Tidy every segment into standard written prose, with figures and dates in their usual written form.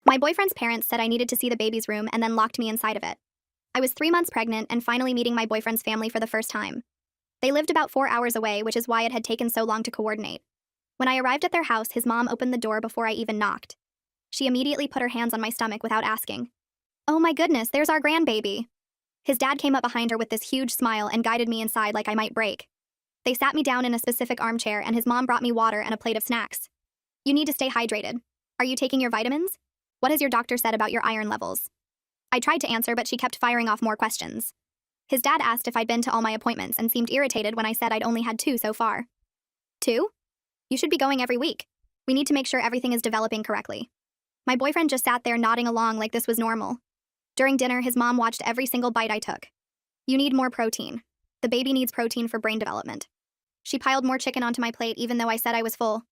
My boyfriend's parents said I needed to see the baby's room and then locked me inside of it. I was 3 months pregnant and finally meeting my boyfriend's family for the first time. They lived about 4 hours away, which is why it had taken so long to coordinate. When I arrived at their house, his mom opened the door before I even knocked. She immediately put her hands on my stomach without asking. "Oh my goodness, there's our grandbaby." His dad came up behind her with this huge smile and guided me inside like I might break. They sat me down in a specific armchair and his mom brought me water and a plate of snacks. "You need to stay hydrated. Are you taking your vitamins? What has your doctor said about your iron levels?" I tried to answer, but she kept firing off more questions. His dad asked if I'd been to all my appointments and seemed irritated when I said I'd only had 2 so far. "2? You should be going every week. We need to make sure everything is developing correctly." My boyfriend just sat there nodding along like this was normal. During dinner, his mom watched every single bite I took. "You need more protein. The baby needs protein for brain development." She piled more chicken onto my plate even though I said I was full.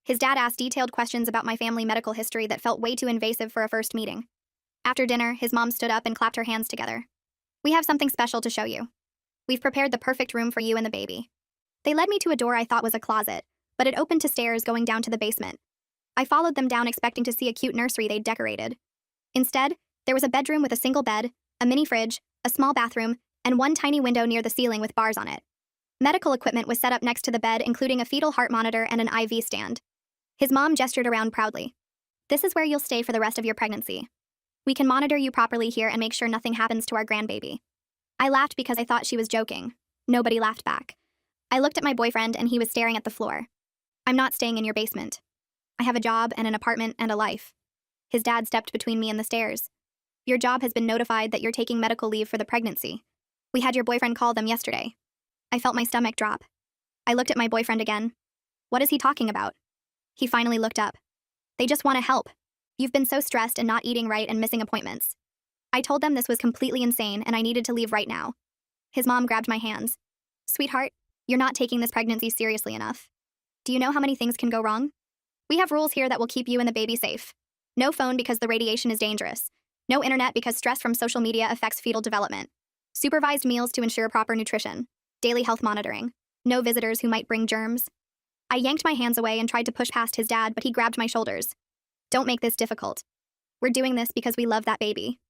His dad asked detailed questions about my family medical history that felt way too invasive for a first meeting. After dinner, his mom stood up and clapped her hands together. "We have something special to show you. We've prepared the perfect room for you and the baby." They led me to a door I thought was a closet, but it opened to stairs going down to the basement. I followed them down expecting to see a cute nursery they'd decorated. Instead, there was a bedroom with a single bed, a mini fridge, a small bathroom, and one tiny window near the ceiling with bars on it. Medical equipment was set up next to the bed, including a fetal heart monitor and an IV stand. His mom gestured around proudly. "This is where you'll stay for the rest of your pregnancy. We can monitor you properly here and make sure nothing happens to our grandbaby." I laughed because I thought she was joking. Nobody laughed back. I looked at my boyfriend and he was staring at the floor. "I'm not staying in your basement. I have a job and an apartment and a life." His dad stepped between me and the stairs. "Your job has been notified that you're taking medical leave for the pregnancy. We had your boyfriend call them yesterday." I felt my stomach drop. I looked at my boyfriend again. What is he talking about? He finally looked up. "They just want to help. You've been so stressed and not eating right and missing appointments." I told them this was completely insane and I needed to leave right now. His mom grabbed my hands. "Sweetheart, you're not taking this pregnancy seriously enough. Do you know how many things can go wrong? We have rules here that will keep you and the baby safe. No phone because the radiation is dangerous. No internet because stress from social media affects fetal development. Supervised meals to ensure proper nutrition. Daily health monitoring. No visitors who might bring germs." I yanked my hands away and tried to push past his dad, but he grabbed my shoulders. "Don't make this difficult. We're doing this because we love that baby."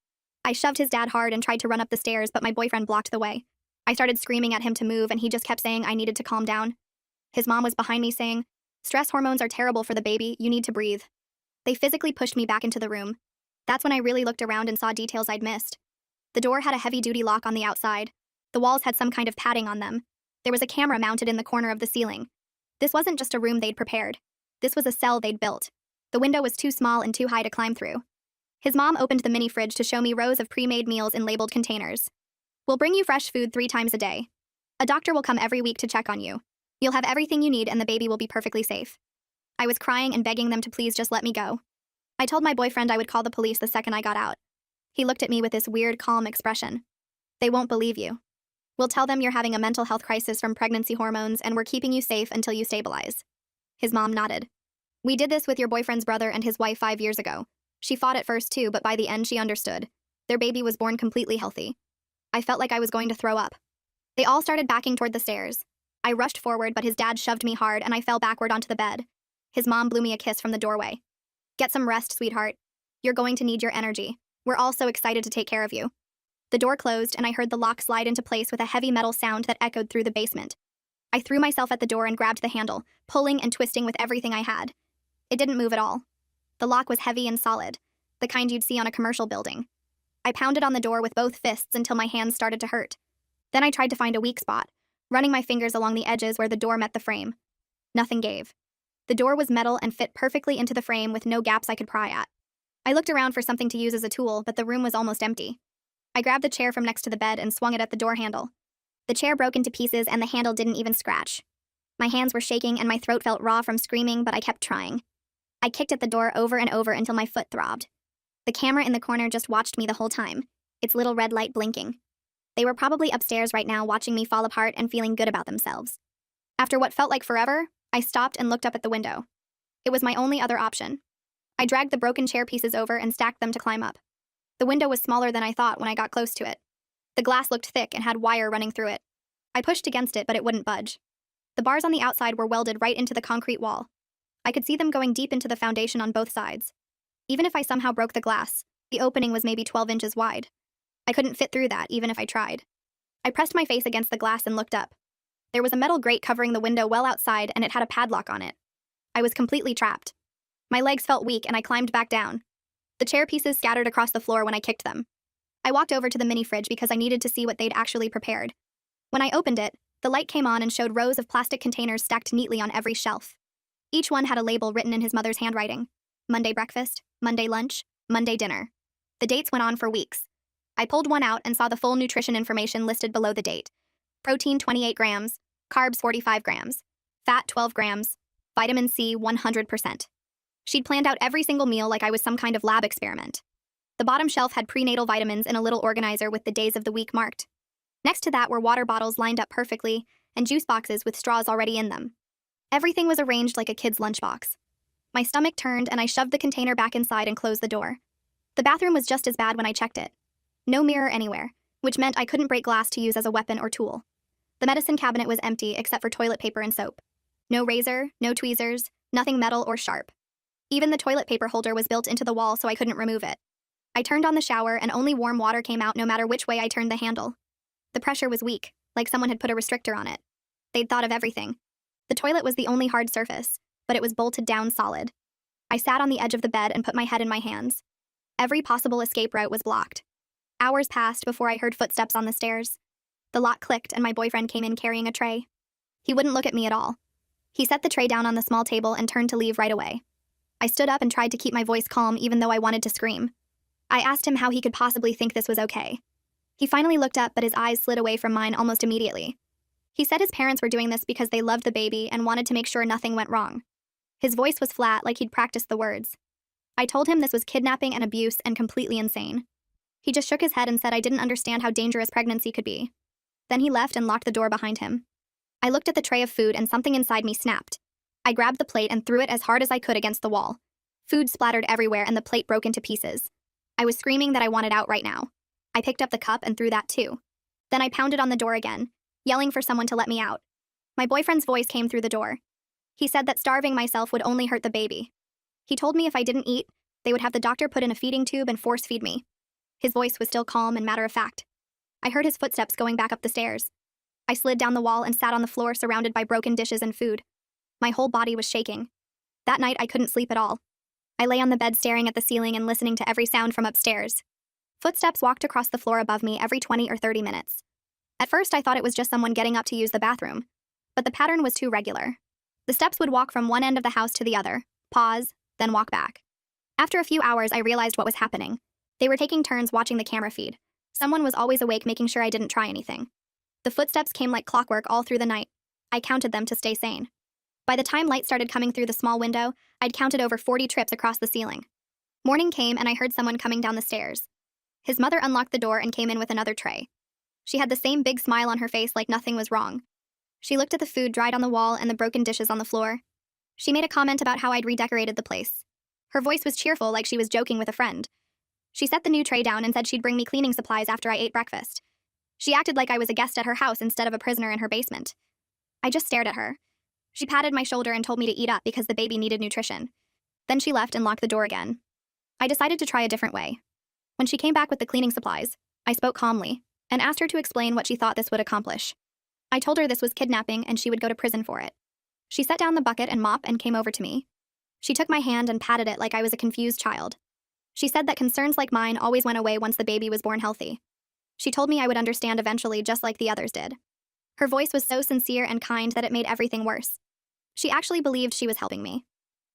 I shoved his dad hard and tried to run up the stairs, but my boyfriend blocked the way. I started screaming at him to move, and he just kept saying I needed to calm down. His mom was behind me saying, "Stress hormones are terrible for the baby, you need to breathe." They physically pushed me back into the room. That's when I really looked around and saw details I'd missed. The door had a heavy-duty lock on the outside. The walls had some kind of padding on them. There was a camera mounted in the corner of the ceiling. This wasn't just a room they'd prepared. This was a cell they'd built. The window was too small and too high to climb through. His mom opened the mini fridge to show me rows of pre-made meals in labeled containers. "We'll bring you fresh food 3 times a day. A doctor will come every week to check on you. You'll have everything you need and the baby will be perfectly safe." I was crying and begging them to please just let me go. I told my boyfriend I would call the police the second I got out. He looked at me with this weird, calm expression. "They won't believe you. We'll tell them you're having a mental health crisis from pregnancy hormones and we're keeping you safe until you stabilize." His mom nodded. "We did this with your boyfriend's brother and his wife 5 years ago. She fought at first too, but by the end she understood. Their baby was born completely healthy." I felt like I was going to throw up. They all started backing toward the stairs. I rushed forward, but his dad shoved me hard and I fell backward onto the bed. His mom blew me a kiss from the doorway. "Get some rest, sweetheart. You're going to need your energy. We're all so excited to take care of you." The door closed and I heard the lock slide into place with a heavy metal sound that echoed through the basement. I threw myself at the door and grabbed the handle, pulling and twisting with everything I had. It didn't move at all. The lock was heavy and solid, the kind you'd see on a commercial building. I pounded on the door with both fists until my hands started to hurt. Then I tried to find a weak spot, running my fingers along the edges where the door met the frame. Nothing gave. The door was metal and fit perfectly into the frame with no gaps I could pry at. I looked around for something to use as a tool, but the room was almost empty. I grabbed the chair from next to the bed and swung it at the door handle. The chair broke into pieces and the handle didn't even scratch. My hands were shaking and my throat felt raw from screaming, but I kept trying. I kicked at the door over and over until my foot throbbed. The camera in the corner just watched me the whole time, its little red light blinking. They were probably upstairs right now watching me fall apart and feeling good about themselves. After what felt like forever, I stopped and looked up at the window. It was my only other option. I dragged the broken chair pieces over and stacked them to climb up. The window was smaller than I thought when I got close to it. The glass looked thick and had wire running through it. I pushed against it, but it wouldn't budge. The bars on the outside were welded right into the concrete wall. I could see them going deep into the foundation on both sides. Even if I somehow broke the glass, the opening was maybe 12 inches wide. I couldn't fit through that, even if I tried. I pressed my face against the glass and looked up. There was a metal grate covering the window well outside, and it had a padlock on it. I was completely trapped. My legs felt weak, and I climbed back down. The chair pieces scattered across the floor when I kicked them. I walked over to the mini fridge because I needed to see what they'd actually prepared. When I opened it, the light came on and showed rows of plastic containers stacked neatly on every shelf. Each one had a label written in his mother's handwriting. Monday breakfast, Monday lunch, Monday dinner. The dates went on for weeks. I pulled one out and saw the full nutrition information listed below the date. Protein 28 grams, carbs 45 grams, fat 12 grams, vitamin C 100%. She'd planned out every single meal like I was some kind of lab experiment. The bottom shelf had prenatal vitamins in a little organizer with the days of the week marked. Next to that were water bottles lined up perfectly and juice boxes with straws already in them. Everything was arranged like a kid's lunchbox. My stomach turned and I shoved the container back inside and closed the door. The bathroom was just as bad when I checked it. No mirror anywhere, which meant I couldn't break glass to use as a weapon or tool. The medicine cabinet was empty except for toilet paper and soap. No razor, no tweezers, nothing metal or sharp. Even the toilet paper holder was built into the wall so I couldn't remove it. I turned on the shower and only warm water came out no matter which way I turned the handle. The pressure was weak, like someone had put a restrictor on it. They'd thought of everything. The toilet was the only hard surface, but it was bolted down solid. I sat on the edge of the bed and put my head in my hands. Every possible escape route was blocked. Hours passed before I heard footsteps on the stairs. The lock clicked and my boyfriend came in carrying a tray. He wouldn't look at me at all. He set the tray down on the small table and turned to leave right away. I stood up and tried to keep my voice calm even though I wanted to scream. I asked him how he could possibly think this was okay. He finally looked up, but his eyes slid away from mine almost immediately. He said his parents were doing this because they loved the baby and wanted to make sure nothing went wrong. His voice was flat, like he'd practiced the words. I told him this was kidnapping and abuse and completely insane. He just shook his head and said I didn't understand how dangerous pregnancy could be. Then he left and locked the door behind him. I looked at the tray of food and something inside me snapped. I grabbed the plate and threw it as hard as I could against the wall. Food splattered everywhere and the plate broke into pieces. I was screaming that I wanted out right now. I picked up the cup and threw that too. Then I pounded on the door again, yelling for someone to let me out. My boyfriend's voice came through the door. He said that starving myself would only hurt the baby. He told me if I didn't eat, they would have the doctor put in a feeding tube and force feed me. His voice was still calm and matter-of-fact. I heard his footsteps going back up the stairs. I slid down the wall and sat on the floor surrounded by broken dishes and food. My whole body was shaking. That night I couldn't sleep at all. I lay on the bed staring at the ceiling and listening to every sound from upstairs. Footsteps walked across the floor above me every 20 or 30 minutes. At first I thought it was just someone getting up to use the bathroom, but the pattern was too regular. The steps would walk from one end of the house to the other, pause, then walk back. After a few hours I realized what was happening. They were taking turns watching the camera feed. Someone was always awake making sure I didn't try anything. The footsteps came like clockwork all through the night. I counted them to stay sane. By the time light started coming through the small window, I'd counted over 40 trips across the ceiling. Morning came and I heard someone coming down the stairs. His mother unlocked the door and came in with another tray. She had the same big smile on her face like nothing was wrong. She looked at the food dried on the wall and the broken dishes on the floor. She made a comment about how I'd redecorated the place. Her voice was cheerful, like she was joking with a friend. She set the new tray down and said she'd bring me cleaning supplies after I ate breakfast. She acted like I was a guest at her house instead of a prisoner in her basement. I just stared at her. She patted my shoulder and told me to eat up because the baby needed nutrition. Then she left and locked the door again. I decided to try a different way. When she came back with the cleaning supplies, I spoke calmly and asked her to explain what she thought this would accomplish. I told her this was kidnapping and she would go to prison for it. She set down the bucket and mop and came over to me. She took my hand and patted it like I was a confused child. She said that concerns like mine always went away once the baby was born healthy. She told me I would understand eventually just like the others did. Her voice was so sincere and kind that it made everything worse. She actually believed she was helping me.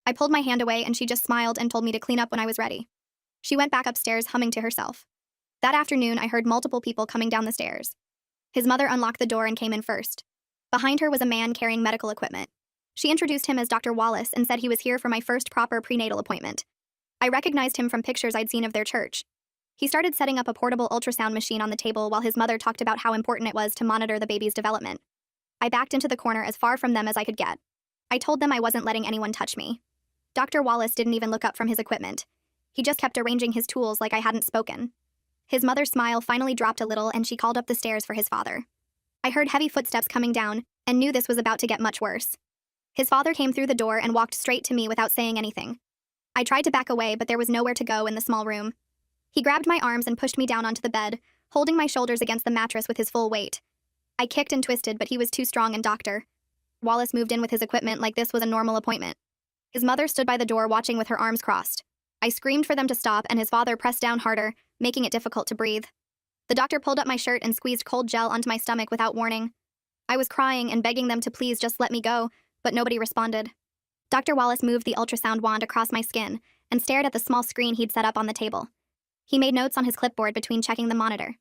I pulled my hand away and she just smiled and told me to clean up when I was ready. She went back upstairs humming to herself. That afternoon, I heard multiple people coming down the stairs. His mother unlocked the door and came in first. Behind her was a man carrying medical equipment. She introduced him as Dr. Wallace and said he was here for my first proper prenatal appointment. I recognized him from pictures I'd seen of their church. He started setting up a portable ultrasound machine on the table while his mother talked about how important it was to monitor the baby's development. I backed into the corner as far from them as I could get. I told them I wasn't letting anyone touch me. Dr. Wallace didn't even look up from his equipment. He just kept arranging his tools like I hadn't spoken. His mother's smile finally dropped a little and she called up the stairs for his father. I heard heavy footsteps coming down and knew this was about to get much worse. His father came through the door and walked straight to me without saying anything. I tried to back away, but there was nowhere to go in the small room. He grabbed my arms and pushed me down onto the bed, holding my shoulders against the mattress with his full weight. I kicked and twisted, but he was too strong and Dr. Wallace moved in with his equipment like this was a normal appointment. His mother stood by the door watching with her arms crossed. I screamed for them to stop, and his father pressed down harder, making it difficult to breathe. The doctor pulled up my shirt and squeezed cold gel onto my stomach without warning. I was crying and begging them to please just let me go, but nobody responded. Dr. Wallace moved the ultrasound wand across my skin and stared at the small screen he'd set up on the table. He made notes on his clipboard between checking the monitor.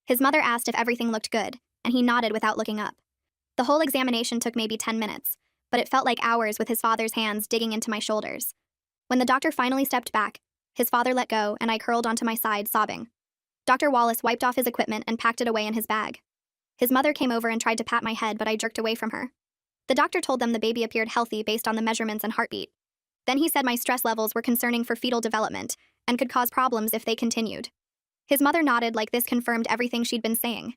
His mother asked if everything looked good, and he nodded without looking up. The whole examination took maybe 10 minutes, but it felt like hours with his father's hands digging into my shoulders. When the doctor finally stepped back, his father let go, and I curled onto my side, sobbing. Dr. Wallace wiped off his equipment and packed it away in his bag. His mother came over and tried to pat my head, but I jerked away from her. The doctor told them the baby appeared healthy based on the measurements and heartbeat. Then he said my stress levels were concerning for fetal development and could cause problems if they continued. His mother nodded like this confirmed everything she'd been saying.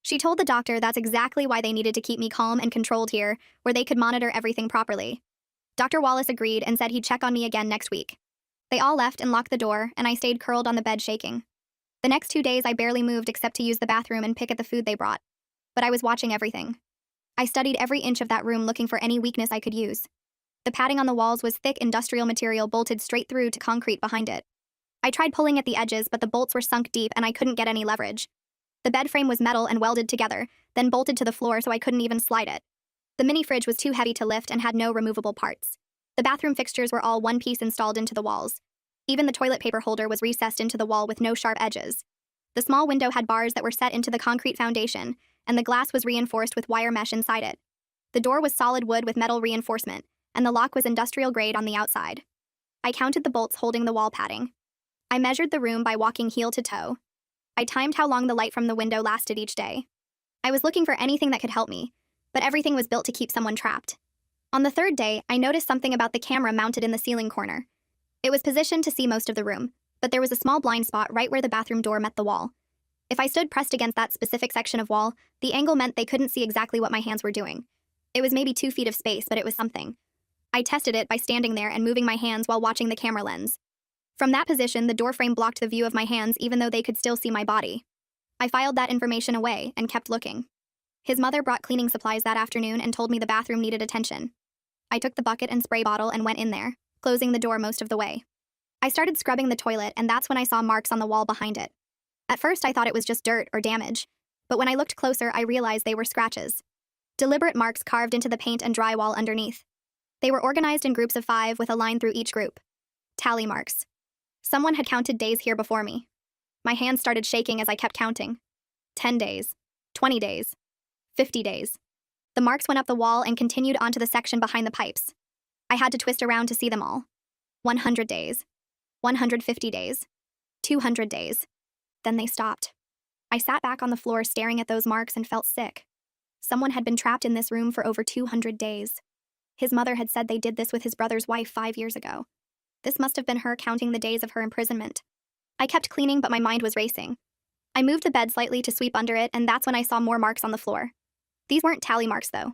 She told the doctor that's exactly why they needed to keep me calm and controlled here, where they could monitor everything properly. Dr. Wallace agreed and said he'd check on me again next week. They all left and locked the door, and I stayed curled on the bed shaking. The next 2 days I barely moved except to use the bathroom and pick at the food they brought. But I was watching everything. I studied every inch of that room looking for any weakness I could use. The padding on the walls was thick industrial material bolted straight through to concrete behind it. I tried pulling at the edges, but the bolts were sunk deep and I couldn't get any leverage. The bed frame was metal and welded together, then bolted to the floor so I couldn't even slide it. The mini fridge was too heavy to lift and had no removable parts. The bathroom fixtures were all one piece installed into the walls. Even the toilet paper holder was recessed into the wall with no sharp edges. The small window had bars that were set into the concrete foundation, and the glass was reinforced with wire mesh inside it. The door was solid wood with metal reinforcement, and the lock was industrial grade on the outside. I counted the bolts holding the wall padding. I measured the room by walking heel to toe. I timed how long the light from the window lasted each day. I was looking for anything that could help me, but everything was built to keep someone trapped. On the third day, I noticed something about the camera mounted in the ceiling corner. It was positioned to see most of the room, but there was a small blind spot right where the bathroom door met the wall. If I stood pressed against that specific section of wall, the angle meant they couldn't see exactly what my hands were doing. It was maybe 2 feet of space, but it was something. I tested it by standing there and moving my hands while watching the camera lens. From that position, the doorframe blocked the view of my hands even though they could still see my body. I filed that information away and kept looking. His mother brought cleaning supplies that afternoon and told me the bathroom needed attention. I took the bucket and spray bottle and went in there, closing the door most of the way. I started scrubbing the toilet, and that's when I saw marks on the wall behind it. At first, I thought it was just dirt or damage, but when I looked closer, I realized they were scratches. Deliberate marks carved into the paint and drywall underneath. They were organized in groups of 5 with a line through each group. Tally marks. Someone had counted days here before me. My hands started shaking as I kept counting. 10 days. 20 days. 50 days. The marks went up the wall and continued onto the section behind the pipes. I had to twist around to see them all. 100 days. 150 days. 200 days. Then they stopped. I sat back on the floor staring at those marks and felt sick. Someone had been trapped in this room for over 200 days. His mother had said they did this with his brother's wife 5 years ago. This must have been her counting the days of her imprisonment. I kept cleaning, but my mind was racing. I moved the bed slightly to sweep under it, and that's when I saw more marks on the floor. These weren't tally marks, though.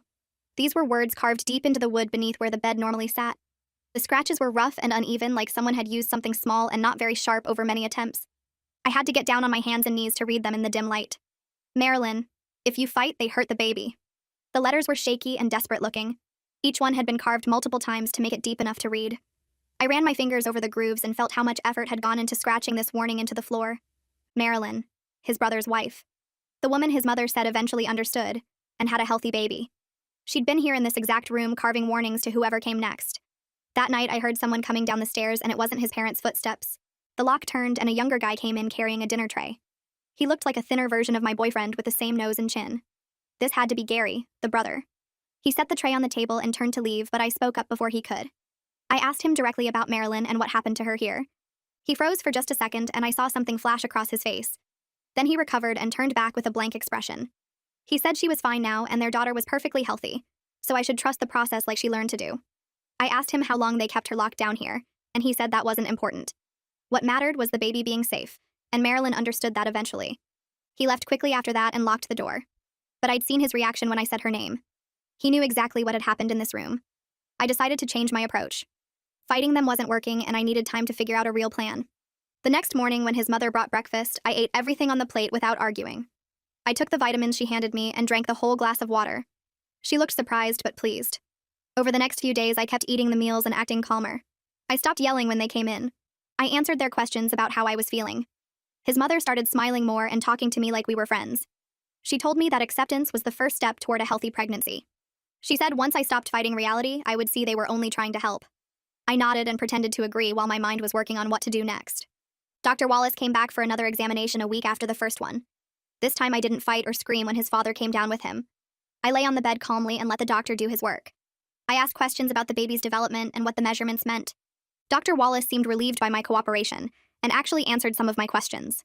These were words carved deep into the wood beneath where the bed normally sat. The scratches were rough and uneven, like someone had used something small and not very sharp over many attempts. I had to get down on my hands and knees to read them in the dim light. Marilyn, if you fight, they hurt the baby. The letters were shaky and desperate looking. Each one had been carved multiple times to make it deep enough to read. I ran my fingers over the grooves and felt how much effort had gone into scratching this warning into the floor. Marilyn, his brother's wife. The woman his mother said eventually understood, and had a healthy baby. She'd been here in this exact room carving warnings to whoever came next. That night I heard someone coming down the stairs, and it wasn't his parents' footsteps. The lock turned and a younger guy came in carrying a dinner tray. He looked like a thinner version of my boyfriend with the same nose and chin. This had to be Gary, the brother. He set the tray on the table and turned to leave, but I spoke up before he could. I asked him directly about Marilyn and what happened to her here. He froze for just a second, and I saw something flash across his face. Then he recovered and turned back with a blank expression. He said she was fine now and their daughter was perfectly healthy, so I should trust the process like she learned to do. I asked him how long they kept her locked down here, and he said that wasn't important. What mattered was the baby being safe, and Marilyn understood that eventually. He left quickly after that and locked the door. But I'd seen his reaction when I said her name. He knew exactly what had happened in this room. I decided to change my approach. Fighting them wasn't working, and I needed time to figure out a real plan. The next morning, when his mother brought breakfast, I ate everything on the plate without arguing. I took the vitamins she handed me and drank the whole glass of water. She looked surprised but pleased. Over the next few days, I kept eating the meals and acting calmer. I stopped yelling when they came in. I answered their questions about how I was feeling. His mother started smiling more and talking to me like we were friends. She told me that acceptance was the first step toward a healthy pregnancy. She said once I stopped fighting reality, I would see they were only trying to help. I nodded and pretended to agree while my mind was working on what to do next. Dr. Wallace came back for another examination a week after the first one. This time I didn't fight or scream when his father came down with him. I lay on the bed calmly and let the doctor do his work. I asked questions about the baby's development and what the measurements meant. Dr. Wallace seemed relieved by my cooperation and actually answered some of my questions.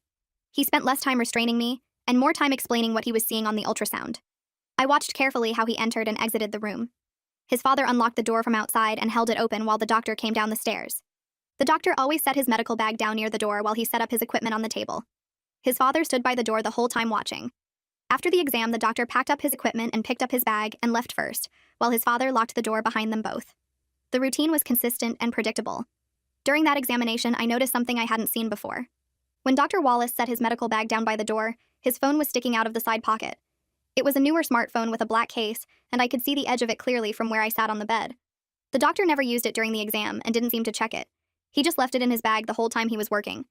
He spent less time restraining me and more time explaining what he was seeing on the ultrasound. I watched carefully how he entered and exited the room. His father unlocked the door from outside and held it open while the doctor came down the stairs. The doctor always set his medical bag down near the door while he set up his equipment on the table. His father stood by the door the whole time watching. After the exam, the doctor packed up his equipment and picked up his bag and left first, while his father locked the door behind them both. The routine was consistent and predictable. During that examination, I noticed something I hadn't seen before. When Dr. Wallace set his medical bag down by the door, his phone was sticking out of the side pocket. It was a newer smartphone with a black case, and I could see the edge of it clearly from where I sat on the bed. The doctor never used it during the exam and didn't seem to check it. He just left it in his bag the whole time he was working.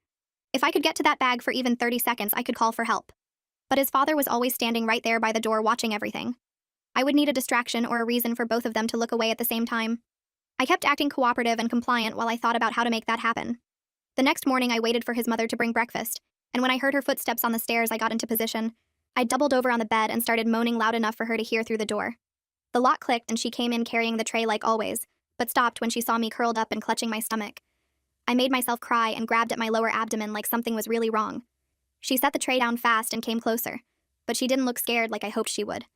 If I could get to that bag for even 30 seconds, I could call for help. But his father was always standing right there by the door watching everything. I would need a distraction or a reason for both of them to look away at the same time. I kept acting cooperative and compliant while I thought about how to make that happen. The next morning, I waited for his mother to bring breakfast, and when I heard her footsteps on the stairs, I got into position. I doubled over on the bed and started moaning loud enough for her to hear through the door. The lock clicked and she came in carrying the tray like always, but stopped when she saw me curled up and clutching my stomach. I made myself cry and grabbed at my lower abdomen like something was really wrong. She set the tray down fast and came closer, but she didn't look scared like I hoped she would.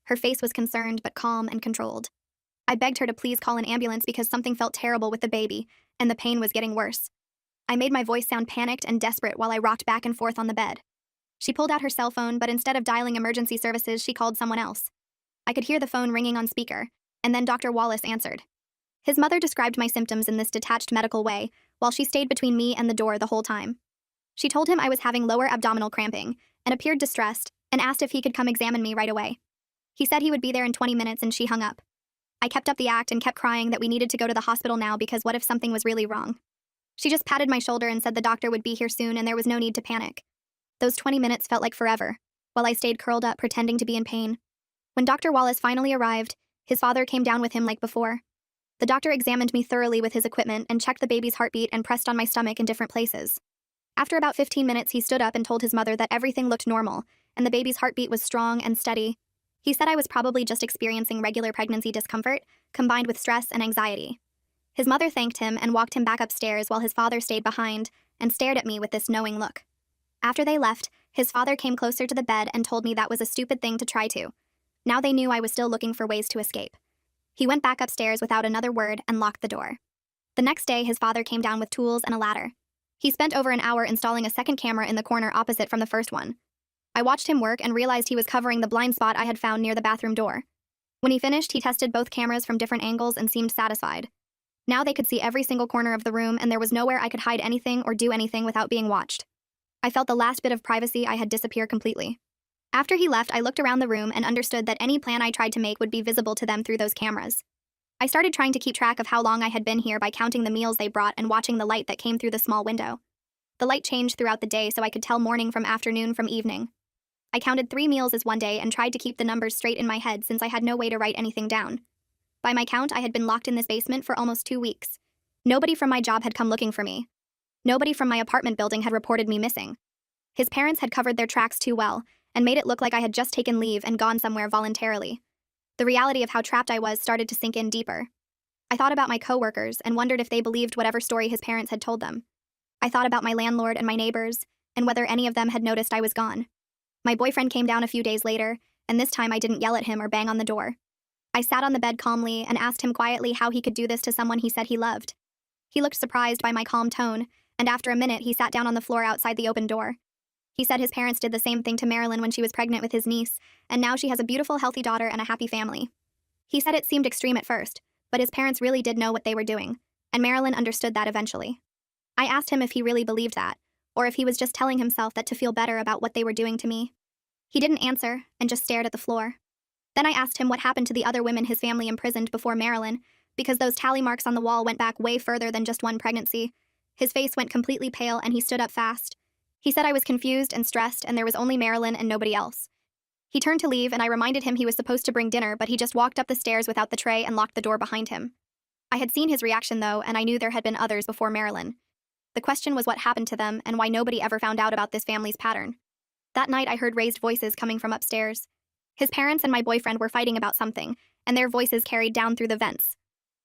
Her face was concerned but calm and controlled. I begged her to please call an ambulance because something felt terrible with the baby, and the pain was getting worse. I made my voice sound panicked and desperate while I rocked back and forth on the bed. She pulled out her cell phone, but instead of dialing emergency services, she called someone else. I could hear the phone ringing on speaker, and then Dr. Wallace answered. His mother described my symptoms in this detached medical way, while she stayed between me and the door the whole time. She told him I was having lower abdominal cramping, and appeared distressed, and asked if he could come examine me right away. He said he would be there in 20 minutes, and she hung up. I kept up the act and kept crying that we needed to go to the hospital now because what if something was really wrong? She just patted my shoulder and said the doctor would be here soon and there was no need to panic. Those 20 minutes felt like forever, while I stayed curled up pretending to be in pain. When Dr. Wallace finally arrived, his father came down with him like before. The doctor examined me thoroughly with his equipment and checked the baby's heartbeat and pressed on my stomach in different places. After about 15 minutes, he stood up and told his mother that everything looked normal, and the baby's heartbeat was strong and steady. He said I was probably just experiencing regular pregnancy discomfort, combined with stress and anxiety. His mother thanked him and walked him back upstairs while his father stayed behind and stared at me with this knowing look. After they left, his father came closer to the bed and told me that was a stupid thing to try to. Now they knew I was still looking for ways to escape. He went back upstairs without another word and locked the door. The next day, his father came down with tools and a ladder. He spent over an hour installing a second camera in the corner opposite from the first one. I watched him work and realized he was covering the blind spot I had found near the bathroom door. When he finished, he tested both cameras from different angles and seemed satisfied. Now they could see every single corner of the room, and there was nowhere I could hide anything or do anything without being watched. I felt the last bit of privacy I had disappear completely. After he left, I looked around the room and understood that any plan I tried to make would be visible to them through those cameras. I started trying to keep track of how long I had been here by counting the meals they brought and watching the light that came through the small window. The light changed throughout the day so I could tell morning from afternoon from evening. I counted 3 meals as one day and tried to keep the numbers straight in my head since I had no way to write anything down. By my count, I had been locked in this basement for almost 2 weeks. Nobody from my job had come looking for me. Nobody from my apartment building had reported me missing. His parents had covered their tracks too well and made it look like I had just taken leave and gone somewhere voluntarily. The reality of how trapped I was started to sink in deeper. I thought about my coworkers and wondered if they believed whatever story his parents had told them. I thought about my landlord and my neighbors and whether any of them had noticed I was gone. My boyfriend came down a few days later, and this time I didn't yell at him or bang on the door. I sat on the bed calmly and asked him quietly how he could do this to someone he said he loved. He looked surprised by my calm tone, and after a minute he sat down on the floor outside the open door. He said his parents did the same thing to Marilyn when she was pregnant with his niece, and now she has a beautiful, healthy daughter and a happy family. He said it seemed extreme at first, but his parents really did know what they were doing. and Marilyn understood that eventually. I asked him if he really believed that, or if he was just telling himself that to feel better about what they were doing to me. He didn't answer and just stared at the floor. Then I asked him what happened to the other women his family imprisoned before Marilyn, because those tally marks on the wall went back way further than just one pregnancy. His face went completely pale and he stood up fast. He said I was confused and stressed and there was only Marilyn and nobody else. He turned to leave and I reminded him he was supposed to bring dinner, but he just walked up the stairs without the tray and locked the door behind him. I had seen his reaction though, and I knew there had been others before Marilyn. The question was what happened to them and why nobody ever found out about this family's pattern. That night I heard raised voices coming from upstairs. His parents and my boyfriend were fighting about something, and their voices carried down through the vents.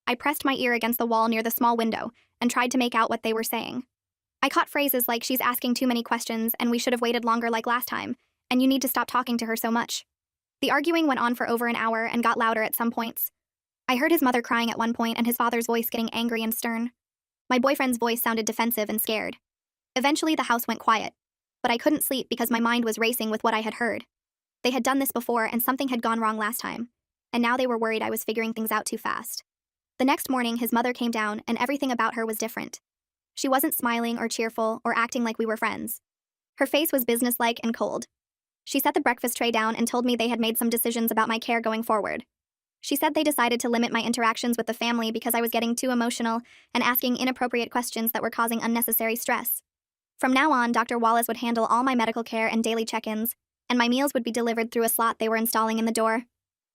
I pressed my ear against the wall near the small window and tried to make out what they were saying. I caught phrases like she's asking too many questions and we should have waited longer like last time, and you need to stop talking to her so much. The arguing went on for over an hour and got louder at some points. I heard his mother crying at one point and his father's voice getting angry and stern. My boyfriend's voice sounded defensive and scared. Eventually the house went quiet, but I couldn't sleep because my mind was racing with what I had heard. They had done this before and something had gone wrong last time, and now they were worried I was figuring things out too fast. The next morning, his mother came down and everything about her was different. She wasn't smiling or cheerful or acting like we were friends. Her face was businesslike and cold. She set the breakfast tray down and told me they had made some decisions about my care going forward. She said they decided to limit my interactions with the family because I was getting too emotional and asking inappropriate questions that were causing unnecessary stress. From now on, Dr. Wallace would handle all my medical care and daily check-ins, and my meals would be delivered through a slot they were installing in the door.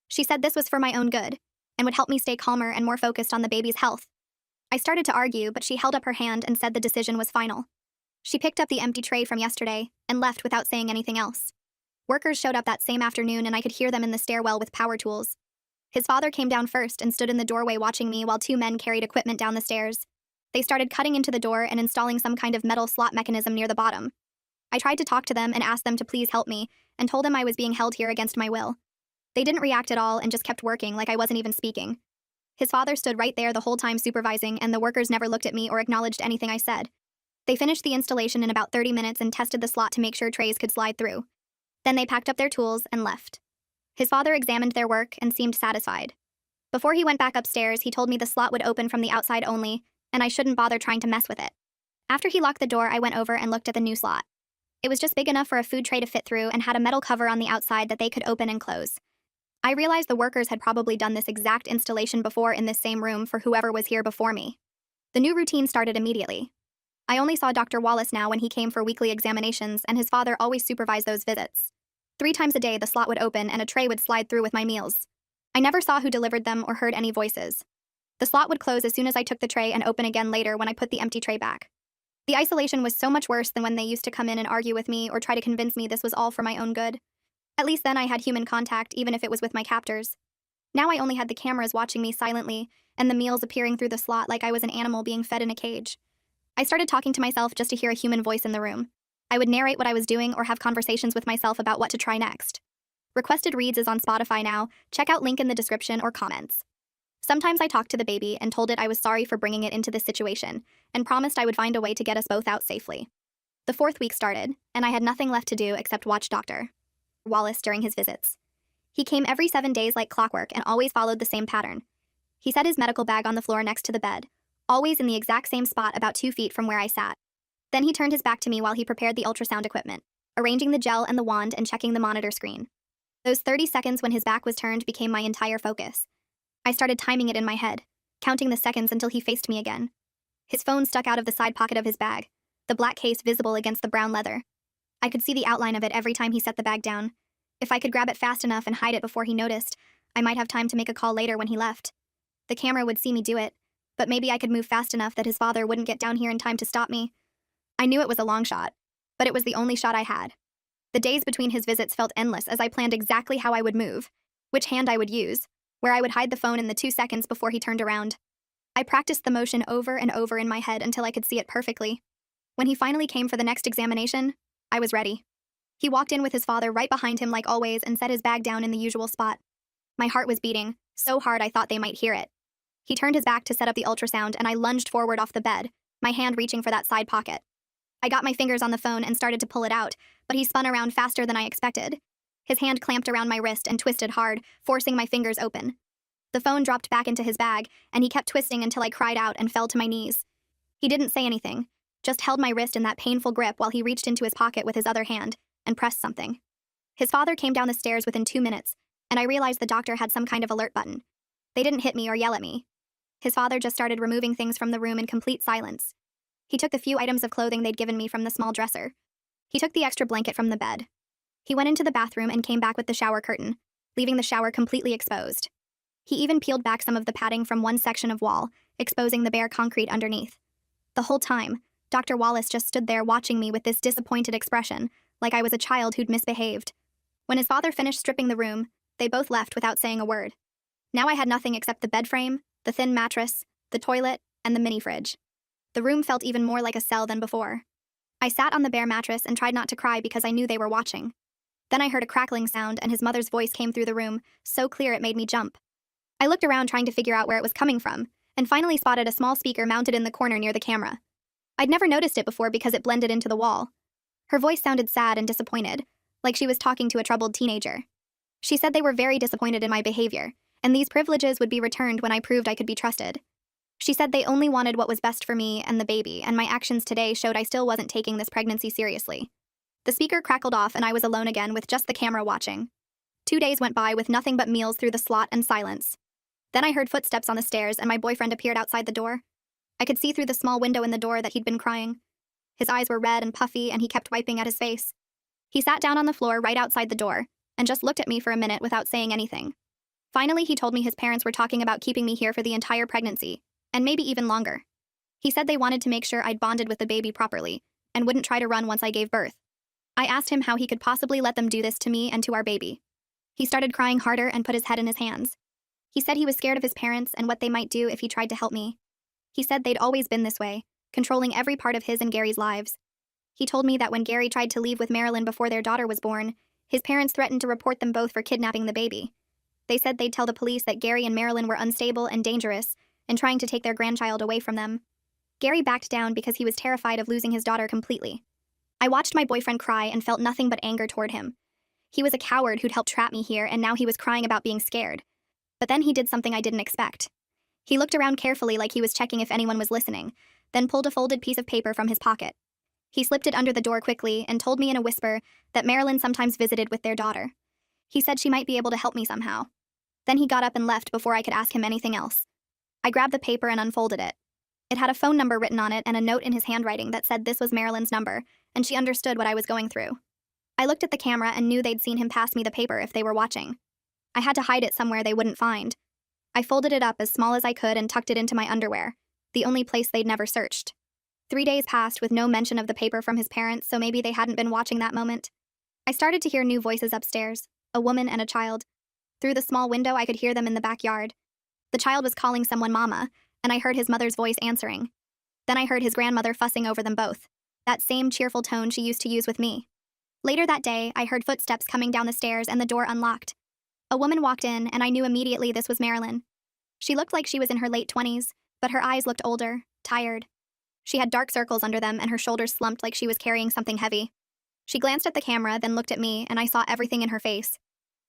She said this was for my own good, and would help me stay calmer and more focused on the baby's health. I started to argue, but she held up her hand and said the decision was final. She picked up the empty tray from yesterday and left without saying anything else. Workers showed up that same afternoon and I could hear them in the stairwell with power tools. His father came down first and stood in the doorway watching me while two men carried equipment down the stairs. They started cutting into the door and installing some kind of metal slot mechanism near the bottom. I tried to talk to them and asked them to please help me, and told them I was being held here against my will. They didn't react at all and just kept working like I wasn't even speaking. His father stood right there the whole time supervising, and the workers never looked at me or acknowledged anything I said. They finished the installation in about 30 minutes and tested the slot to make sure trays could slide through. Then they packed up their tools and left. His father examined their work and seemed satisfied. Before he went back upstairs, he told me the slot would open from the outside only, and I shouldn't bother trying to mess with it. After he locked the door, I went over and looked at the new slot. It was just big enough for a food tray to fit through and had a metal cover on the outside that they could open and close. I realized the workers had probably done this exact installation before in this same room for whoever was here before me. The new routine started immediately. I only saw Dr. Wallace now when he came for weekly examinations, and his father always supervised those visits. 3 times a day, the slot would open and a tray would slide through with my meals. I never saw who delivered them or heard any voices. The slot would close as soon as I took the tray and open again later when I put the empty tray back. The isolation was so much worse than when they used to come in and argue with me or try to convince me this was all for my own good. At least then I had human contact, even if it was with my captors. Now I only had the cameras watching me silently, and the meals appearing through the slot like I was an animal being fed in a cage. I started talking to myself just to hear a human voice in the room. I would narrate what I was doing or have conversations with myself about what to try next. Requested Reads is on Spotify now. Check out link in the description or comments. Sometimes I talked to the baby and told it I was sorry for bringing it into this situation, and promised I would find a way to get us both out safely. The 4th week started, and I had nothing left to do except watch Dr. Wallace during his visits. He came every 7 days like clockwork and always followed the same pattern. He set his medical bag on the floor next to the bed, always in the exact same spot about 2 feet from where I sat. Then he turned his back to me while he prepared the ultrasound equipment, arranging the gel and the wand and checking the monitor screen. Those 30 seconds when his back was turned became my entire focus. I started timing it in my head, counting the seconds until he faced me again. His phone stuck out of the side pocket of his bag, the black case visible against the brown leather. I could see the outline of it every time he set the bag down. If I could grab it fast enough and hide it before he noticed, I might have time to make a call later when he left. The camera would see me do it, but maybe I could move fast enough that his father wouldn't get down here in time to stop me. I knew it was a long shot, but it was the only shot I had. The days between his visits felt endless as I planned exactly how I would move, which hand I would use, where I would hide the phone in the 2 seconds before he turned around. I practiced the motion over and over in my head until I could see it perfectly. When he finally came for the next examination, I was ready. He walked in with his father right behind him like always and set his bag down in the usual spot. My heart was beating, so hard I thought they might hear it. He turned his back to set up the ultrasound and I lunged forward off the bed, my hand reaching for that side pocket. I got my fingers on the phone and started to pull it out, but he spun around faster than I expected. His hand clamped around my wrist and twisted hard, forcing my fingers open. The phone dropped back into his bag, and he kept twisting until I cried out and fell to my knees. He didn't say anything, just held my wrist in that painful grip while he reached into his pocket with his other hand and pressed something. His father came down the stairs within 2 minutes, and I realized the doctor had some kind of alert button. They didn't hit me or yell at me. His father just started removing things from the room in complete silence. He took the few items of clothing they'd given me from the small dresser. He took the extra blanket from the bed. He went into the bathroom and came back with the shower curtain, leaving the shower completely exposed. He even peeled back some of the padding from one section of wall, exposing the bare concrete underneath. The whole time, Dr. Wallace just stood there watching me with this disappointed expression, like I was a child who'd misbehaved. When his father finished stripping the room, they both left without saying a word. Now I had nothing except the bed frame, the thin mattress, the toilet, and the mini fridge. The room felt even more like a cell than before. I sat on the bare mattress and tried not to cry because I knew they were watching. Then I heard a crackling sound and his mother's voice came through the room, so clear it made me jump. I looked around trying to figure out where it was coming from, and finally spotted a small speaker mounted in the corner near the camera. I'd never noticed it before because it blended into the wall. Her voice sounded sad and disappointed, like she was talking to a troubled teenager. She said they were very disappointed in my behavior, and these privileges would be returned when I proved I could be trusted. She said they only wanted what was best for me and the baby, and my actions today showed I still wasn't taking this pregnancy seriously. The speaker crackled off and I was alone again with just the camera watching. 2 days went by with nothing but meals through the slot and silence. Then I heard footsteps on the stairs and my boyfriend appeared outside the door. I could see through the small window in the door that he'd been crying. His eyes were red and puffy and he kept wiping at his face. He sat down on the floor right outside the door and just looked at me for a minute without saying anything. Finally, he told me his parents were talking about keeping me here for the entire pregnancy, and maybe even longer. He said they wanted to make sure I'd bonded with the baby properly and wouldn't try to run once I gave birth. I asked him how he could possibly let them do this to me and to our baby. He started crying harder and put his head in his hands. He said he was scared of his parents and what they might do if he tried to help me. He said they'd always been this way, controlling every part of his and Gary's lives. He told me that when Gary tried to leave with Marilyn before their daughter was born, his parents threatened to report them both for kidnapping the baby. They said they'd tell the police that Gary and Marilyn were unstable and dangerous and trying to take their grandchild away from them. Gary backed down because he was terrified of losing his daughter completely. I watched my boyfriend cry and felt nothing but anger toward him. He was a coward who'd helped trap me here and now he was crying about being scared. But then he did something I didn't expect. He looked around carefully like he was checking if anyone was listening, then pulled a folded piece of paper from his pocket. He slipped it under the door quickly and told me in a whisper that Marilyn sometimes visited with their daughter. He said she might be able to help me somehow. Then he got up and left before I could ask him anything else. I grabbed the paper and unfolded it. It had a phone number written on it and a note in his handwriting that said this was Marilyn's number, and she understood what I was going through. I looked at the camera and knew they'd seen him pass me the paper if they were watching. I had to hide it somewhere they wouldn't find. I folded it up as small as I could and tucked it into my underwear, the only place they'd never searched. 3 days passed with no mention of the paper from his parents, so maybe they hadn't been watching that moment. I started to hear new voices upstairs, a woman and a child. Through the small window, I could hear them in the backyard. The child was calling someone mama, and I heard his mother's voice answering. Then I heard his grandmother fussing over them both, that same cheerful tone she used to use with me. Later that day, I heard footsteps coming down the stairs and the door unlocked. A woman walked in, and I knew immediately this was Marilyn. She looked like she was in her late 20s, but her eyes looked older, tired. She had dark circles under them and her shoulders slumped like she was carrying something heavy. She glanced at the camera, then looked at me, and I saw everything in her face.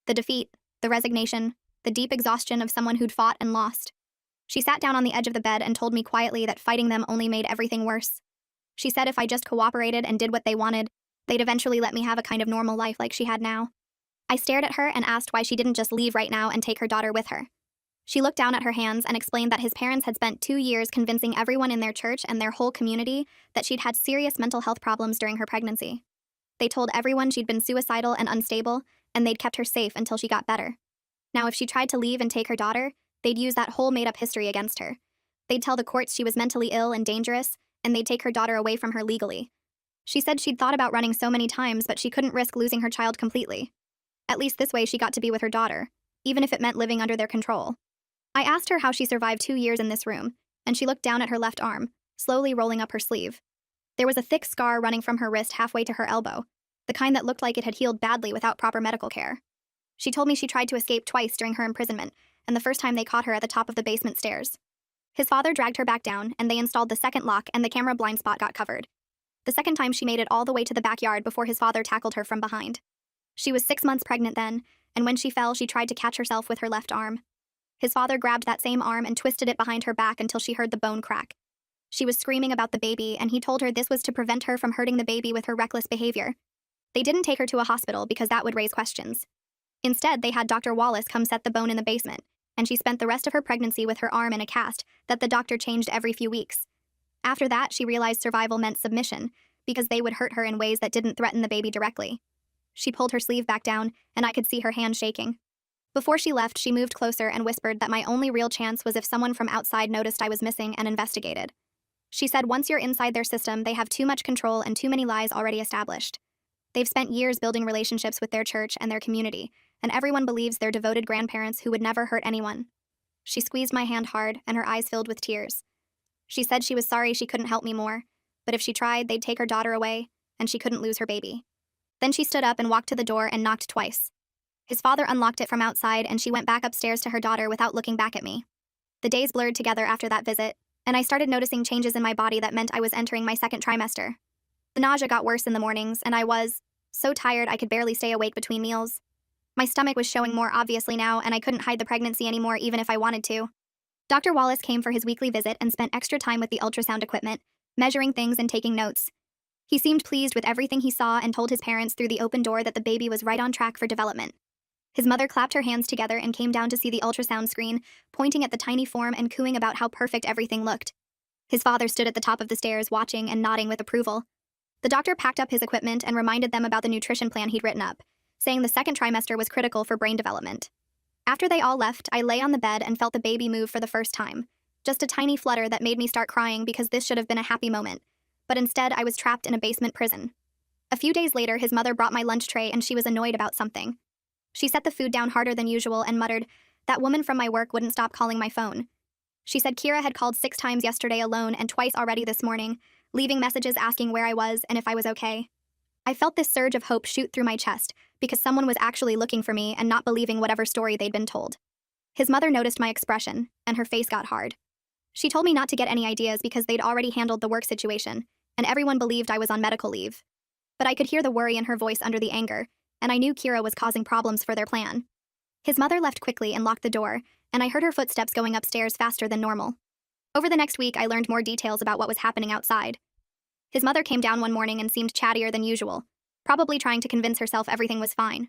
The defeat, the resignation, the deep exhaustion of someone who'd fought and lost. She sat down on the edge of the bed and told me quietly that fighting them only made everything worse. She said if I just cooperated and did what they wanted, they'd eventually let me have a kind of normal life like she had now. I stared at her and asked why she didn't just leave right now and take her daughter with her. She looked down at her hands and explained that his parents had spent 2 years convincing everyone in their church and their whole community that she'd had serious mental health problems during her pregnancy. They told everyone she'd been suicidal and unstable, and they'd kept her safe until she got better. Now, if she tried to leave and take her daughter, they'd use that whole made-up history against her. They'd tell the courts she was mentally ill and dangerous, and they'd take her daughter away from her legally. She said she'd thought about running so many times, but she couldn't risk losing her child completely. At least this way she got to be with her daughter, even if it meant living under their control. I asked her how she survived 2 years in this room, and she looked down at her left arm, slowly rolling up her sleeve. There was a thick scar running from her wrist halfway to her elbow, the kind that looked like it had healed badly without proper medical care. She told me she tried to escape twice during her imprisonment, and the first time they caught her at the top of the basement stairs. His father dragged her back down, and they installed the second lock and the camera blind spot got covered. The second time she made it all the way to the backyard before his father tackled her from behind. She was 6 months pregnant then, and when she fell, she tried to catch herself with her left arm. His father grabbed that same arm and twisted it behind her back until she heard the bone crack. She was screaming about the baby, and he told her this was to prevent her from hurting the baby with her reckless behavior. They didn't take her to a hospital because that would raise questions. Instead, they had Dr. Wallace come set the bone in the basement, and she spent the rest of her pregnancy with her arm in a cast that the doctor changed every few weeks. After that, she realized survival meant submission, because they would hurt her in ways that didn't threaten the baby directly. She pulled her sleeve back down, and I could see her hand shaking. Before she left, she moved closer and whispered that my only real chance was if someone from outside noticed I was missing and investigated. She said once you're inside their system, they have too much control and too many lies already established. They've spent years building relationships with their church and their community, and everyone believes they're devoted grandparents who would never hurt anyone. She squeezed my hand hard, and her eyes filled with tears. She said she was sorry she couldn't help me more, but if she tried, they'd take her daughter away, and she couldn't lose her baby. Then she stood up and walked to the door and knocked twice. His father unlocked it from outside, and she went back upstairs to her daughter without looking back at me. The days blurred together after that visit, and I started noticing changes in my body that meant I was entering my second trimester. The nausea got worse in the mornings, and I was so tired I could barely stay awake between meals. My stomach was showing more obviously now, and I couldn't hide the pregnancy anymore even if I wanted to. Dr. Wallace came for his weekly visit and spent extra time with the ultrasound equipment, measuring things and taking notes. He seemed pleased with everything he saw and told his parents through the open door that the baby was right on track for development. His mother clapped her hands together and came down to see the ultrasound screen, pointing at the tiny form and cooing about how perfect everything looked. His father stood at the top of the stairs watching and nodding with approval. The doctor packed up his equipment and reminded them about the nutrition plan he'd written up, saying the second trimester was critical for brain development. After they all left, I lay on the bed and felt the baby move for the first time. Just a tiny flutter that made me start crying because this should have been a happy moment. But instead, I was trapped in a basement prison. A few days later, his mother brought my lunch tray and she was annoyed about something. She set the food down harder than usual and muttered, "That woman from my work wouldn't stop calling my phone." She said Kira had called 6 times yesterday alone and twice already this morning, leaving messages asking where I was and if I was okay. I felt this surge of hope shoot through my chest because someone was actually looking for me and not believing whatever story they'd been told. His mother noticed my expression, and her face got hard. She told me not to get any ideas because they'd already handled the work situation, and everyone believed I was on medical leave. But I could hear the worry in her voice under the anger, and I knew Kira was causing problems for their plan. His mother left quickly and locked the door, and I heard her footsteps going upstairs faster than normal. Over the next week, I learned more details about what was happening outside. His mother came down one morning and seemed chattier than usual, probably trying to convince herself everything was fine.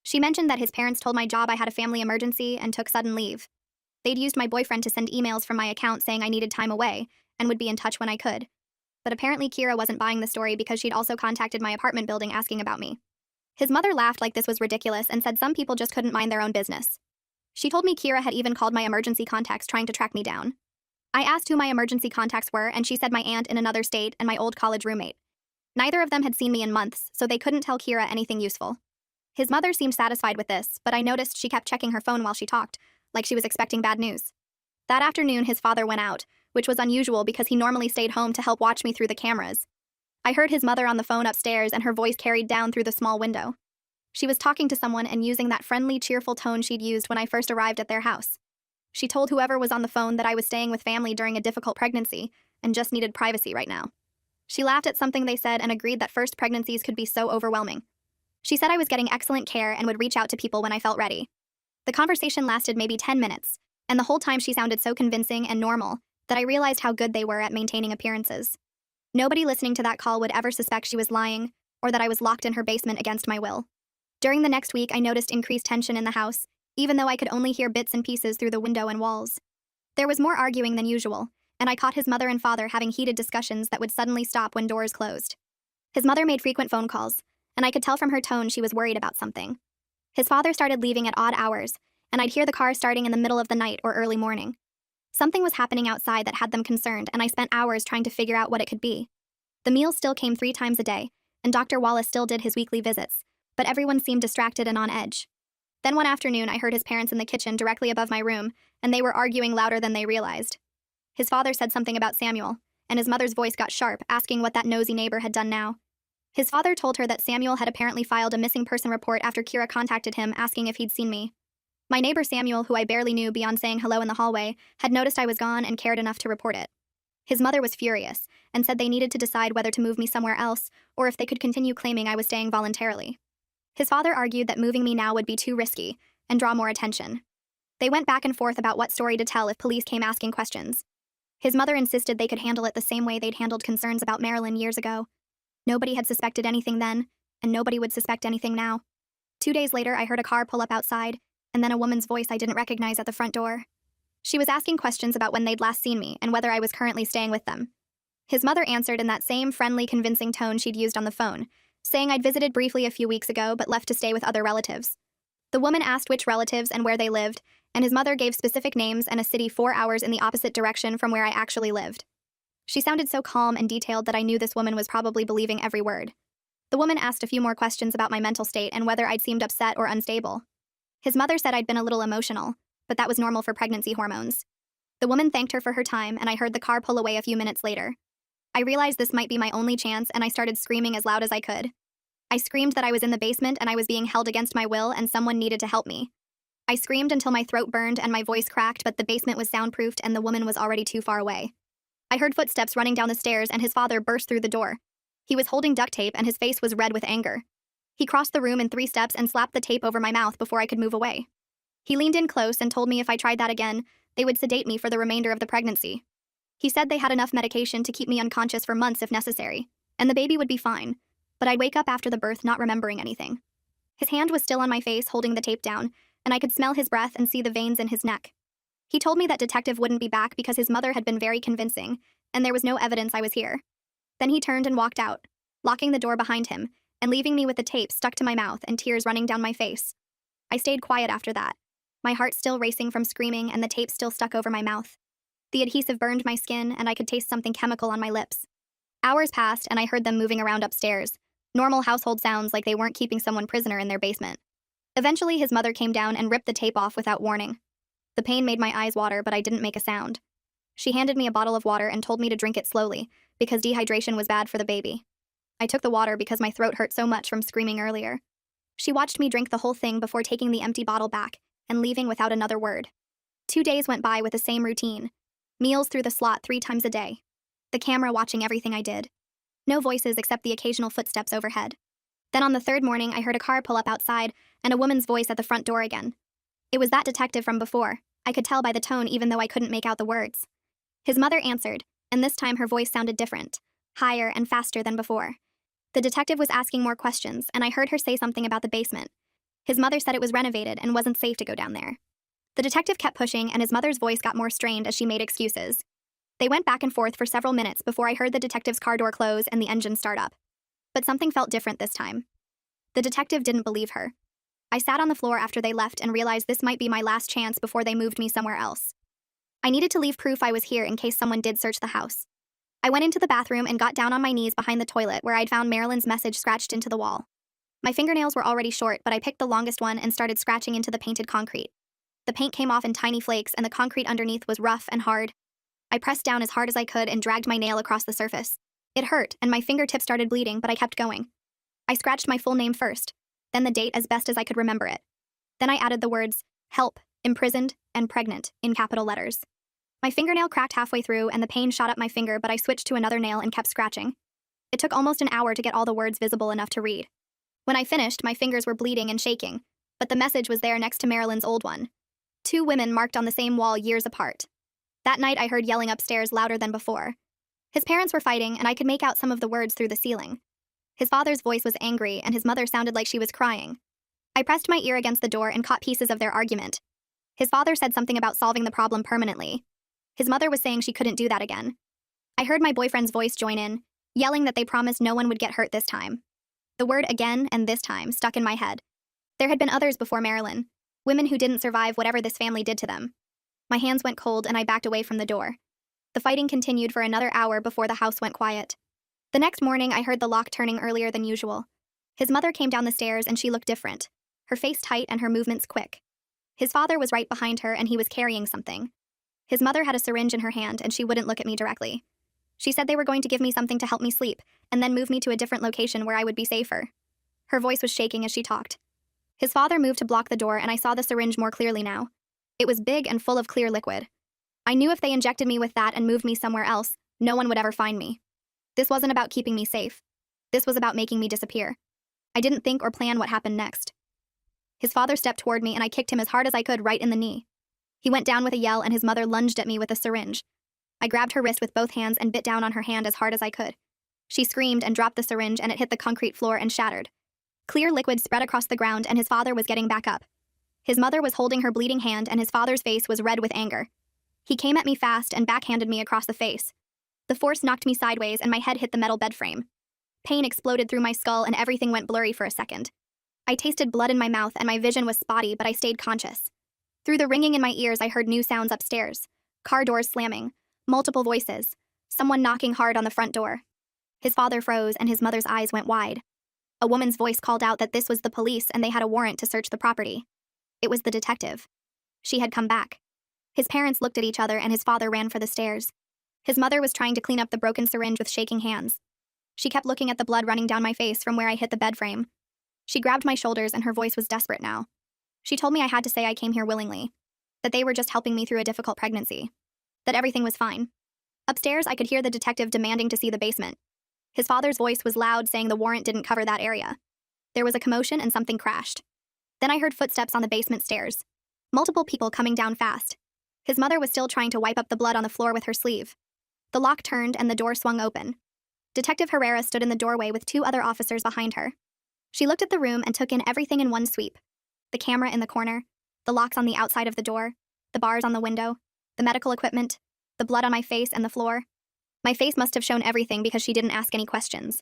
She mentioned that his parents told my job I had a family emergency and took sudden leave. They'd used my boyfriend to send emails from my account saying I needed time away and would be in touch when I could. But apparently Kira wasn't buying the story because she'd also contacted my apartment building asking about me. His mother laughed like this was ridiculous and said some people just couldn't mind their own business. She told me Kira had even called my emergency contacts trying to track me down. I asked who my emergency contacts were, and she said my aunt in another state and my old college roommate. Neither of them had seen me in months, so they couldn't tell Kira anything useful. His mother seemed satisfied with this, but I noticed she kept checking her phone while she talked, like she was expecting bad news. That afternoon, his father went out, which was unusual because he normally stayed home to help watch me through the cameras. I heard his mother on the phone upstairs, and her voice carried down through the small window. She was talking to someone and using that friendly, cheerful tone she'd used when I first arrived at their house. She told whoever was on the phone that I was staying with family during a difficult pregnancy and just needed privacy right now. She laughed at something they said and agreed that first pregnancies could be so overwhelming. She said I was getting excellent care and would reach out to people when I felt ready. The conversation lasted maybe 10 minutes, and the whole time she sounded so convincing and normal that I realized how good they were at maintaining appearances. Nobody listening to that call would ever suspect she was lying or that I was locked in her basement against my will. During the next week, I noticed increased tension in the house, even though I could only hear bits and pieces through the window and walls. There was more arguing than usual, and I caught his mother and father having heated discussions that would suddenly stop when doors closed. His mother made frequent phone calls, and I could tell from her tone she was worried about something. His father started leaving at odd hours, and I'd hear the car starting in the middle of the night or early morning. Something was happening outside that had them concerned, and I spent hours trying to figure out what it could be. The meals still came 3 times a day, and Dr. Wallace still did his weekly visits, but everyone seemed distracted and on edge. Then one afternoon, I heard his parents in the kitchen directly above my room, and they were arguing louder than they realized. His father said something about Samuel, and his mother's voice got sharp, asking what that nosy neighbor had done now. His father told her that Samuel had apparently filed a missing person report after Kira contacted him asking if he'd seen me. My neighbor Samuel, who I barely knew beyond saying hello in the hallway, had noticed I was gone and cared enough to report it. His mother was furious, and said they needed to decide whether to move me somewhere else or if they could continue claiming I was staying voluntarily. His father argued that moving me now would be too risky and draw more attention. They went back and forth about what story to tell if police came asking questions. His mother insisted they could handle it the same way they'd handled concerns about Marilyn years ago. Nobody had suspected anything then, and nobody would suspect anything now. 2 days later, I heard a car pull up outside, and then a woman's voice I didn't recognize at the front door. She was asking questions about when they'd last seen me and whether I was currently staying with them. His mother answered in that same friendly, convincing tone she'd used on the phone, saying I'd visited briefly a few weeks ago but left to stay with other relatives. The woman asked which relatives and where they lived, and his mother gave specific names and a city 4 hours in the opposite direction from where I actually lived. She sounded so calm and detailed that I knew this woman was probably believing every word. The woman asked a few more questions about my mental state and whether I'd seemed upset or unstable. His mother said I'd been a little emotional, but that was normal for pregnancy hormones. The woman thanked her for her time, and I heard the car pull away a few minutes later. I realized this might be my only chance, and I started screaming as loud as I could. I screamed that I was in the basement and I was being held against my will and someone needed to help me. I screamed until my throat burned and my voice cracked, but the basement was soundproofed and the woman was already too far away. I heard footsteps running down the stairs and his father burst through the door. He was holding duct tape and his face was red with anger. He crossed the room in 3 steps and slapped the tape over my mouth before I could move away. He leaned in close and told me if I tried that again, they would sedate me for the remainder of the pregnancy. He said they had enough medication to keep me unconscious for months if necessary, and the baby would be fine, but I'd wake up after the birth not remembering anything. His hand was still on my face holding the tape down, and I could smell his breath and see the veins in his neck. He told me that detective wouldn't be back because his mother had been very convincing, and there was no evidence I was here. Then he turned and walked out, locking the door behind him, and leaving me with the tape stuck to my mouth and tears running down my face. I stayed quiet after that, my heart still racing from screaming and the tape still stuck over my mouth. The adhesive burned my skin and I could taste something chemical on my lips. Hours passed and I heard them moving around upstairs, normal household sounds like they weren't keeping someone prisoner in their basement. Eventually his mother came down and ripped the tape off without warning. The pain made my eyes water, but I didn't make a sound. She handed me a bottle of water and told me to drink it slowly, because dehydration was bad for the baby. I took the water because my throat hurt so much from screaming earlier. She watched me drink the whole thing before taking the empty bottle back and leaving without another word. 2 days went by with the same routine. Meals through the slot 3 times a day. The camera watching everything I did. No voices except the occasional footsteps overhead. Then on the 3rd morning, I heard a car pull up outside and a woman's voice at the front door again. It was that detective from before. I could tell by the tone even though I couldn't make out the words. His mother answered, and this time her voice sounded different, higher and faster than before. The detective was asking more questions, and I heard her say something about the basement. His mother said it was renovated and wasn't safe to go down there. The detective kept pushing, and his mother's voice got more strained as she made excuses. They went back and forth for several minutes before I heard the detective's car door close and the engine start up. But something felt different this time. The detective didn't believe her. I sat on the floor after they left and realized this might be my last chance before they moved me somewhere else. I needed to leave proof I was here in case someone did search the house. I went into the bathroom and got down on my knees behind the toilet where I'd found Marilyn's message scratched into the wall. My fingernails were already short, but I picked the longest one and started scratching into the painted concrete. The paint came off in tiny flakes and the concrete underneath was rough and hard. I pressed down as hard as I could and dragged my nail across the surface. It hurt, and my fingertips started bleeding, but I kept going. I scratched my full name first, then the date as best as I could remember it. Then I added the words, help, imprisoned, and pregnant, in capital letters. My fingernail cracked halfway through and the pain shot up my finger, but I switched to another nail and kept scratching. It took almost an hour to get all the words visible enough to read. When I finished, my fingers were bleeding and shaking, but the message was there next to Marilyn's old one. 2 women marked on the same wall years apart. That night I heard yelling upstairs louder than before. His parents were fighting, and I could make out some of the words through the ceiling. His father's voice was angry, and his mother sounded like she was crying. I pressed my ear against the door and caught pieces of their argument. His father said something about solving the problem permanently. His mother was saying she couldn't do that again. I heard my boyfriend's voice join in, yelling that they promised no one would get hurt this time. The word again and this time stuck in my head. There had been others before Marilyn, women who didn't survive whatever this family did to them. My hands went cold and I backed away from the door. The fighting continued for another hour before the house went quiet. The next morning, I heard the lock turning earlier than usual. His mother came down the stairs and she looked different, her face tight and her movements quick. His father was right behind her and he was carrying something. His mother had a syringe in her hand and she wouldn't look at me directly. She said they were going to give me something to help me sleep and then move me to a different location where I would be safer. Her voice was shaking as she talked. His father moved to block the door and I saw the syringe more clearly now. It was big and full of clear liquid. I knew if they injected me with that and moved me somewhere else, no one would ever find me. This wasn't about keeping me safe. This was about making me disappear. I didn't think or plan what happened next. His father stepped toward me and I kicked him as hard as I could right in the knee. He went down with a yell and his mother lunged at me with a syringe. I grabbed her wrist with both hands and bit down on her hand as hard as I could. She screamed and dropped the syringe and it hit the concrete floor and shattered. Clear liquid spread across the ground and his father was getting back up. His mother was holding her bleeding hand and his father's face was red with anger. He came at me fast and backhanded me across the face. The force knocked me sideways and my head hit the metal bed frame. Pain exploded through my skull and everything went blurry for a second. I tasted blood in my mouth and my vision was spotty, but I stayed conscious. Through the ringing in my ears, I heard new sounds upstairs. Car doors slamming, multiple voices, someone knocking hard on the front door. His father froze and his mother's eyes went wide. A woman's voice called out that this was the police and they had a warrant to search the property. It was the detective. She had come back. His parents looked at each other and his father ran for the stairs. His mother was trying to clean up the broken syringe with shaking hands. She kept looking at the blood running down my face from where I hit the bed frame. She grabbed my shoulders and her voice was desperate now. She told me I had to say I came here willingly, that they were just helping me through a difficult pregnancy, that everything was fine. Upstairs, I could hear the detective demanding to see the basement. His father's voice was loud, saying the warrant didn't cover that area. There was a commotion and something crashed. Then I heard footsteps on the basement stairs. Multiple people coming down fast. His mother was still trying to wipe up the blood on the floor with her sleeve. The lock turned and the door swung open. Detective Herrera stood in the doorway with 2 other officers behind her. She looked at the room and took in everything in one sweep. The camera in the corner, the locks on the outside of the door, the bars on the window, the medical equipment, the blood on my face and the floor. My face must have shown everything because she didn't ask any questions.